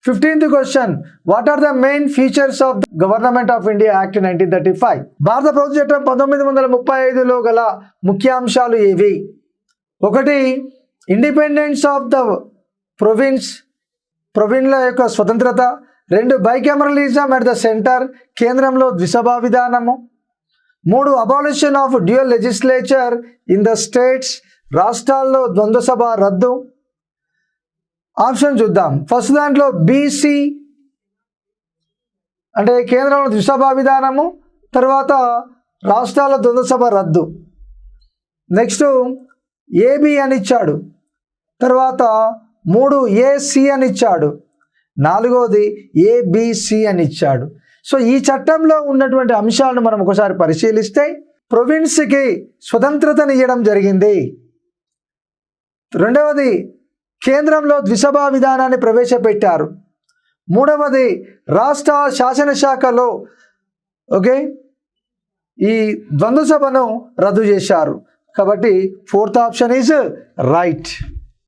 15th question, what are the main features of the government of India act 1935? భారత ప్రభుత్వ చట్టం 1935లో గల ముఖ్యాంశాలు ఏవి? 1, ఇండిపెండెన్స్ ఆఫ్ ద ప్రొవిన్స్ల యొక్క స్వతంత్రత. 2, బైకామరలిజం అట్ ద సెంటర్, కేంద్రంలో ద్విసభా విధానము. 3, abolition of dual legislature in the states, రాష్ట్రాల్లో ద్వంద్వ సభ రద్దు. ఆప్షన్ చూద్దాం. ఫస్ట్ దాంట్లో బీసీ అంటే కేంద్రంలో ద్విసభా విధానము, తర్వాత రాష్ట్రాల ద్వంద్వ సభ రద్దు. నెక్స్ట్ ఏబి అని ఇచ్చాడు, తర్వాత 3 ఏసి అని ఇచ్చాడు, 4వది ఏబిసి అని ఇచ్చాడు. సో ఈ చట్టంలో ఉన్నటువంటి అంశాలను మనం ఒకసారి పరిశీలిస్తే ప్రొవిన్స్కి స్వతంత్రతను ఇవ్వడం జరిగింది. 2వది కేంద్రంలో ద్విసభా విధానాన్ని ప్రవేశపెట్టారు. 3వది రాష్ట్ర శాసనశాఖలో ఈ ద్వంద్వ సభను రద్దు చేశారు. కాబట్టి 4th ఆప్షన్ ఈజ్ రైట్.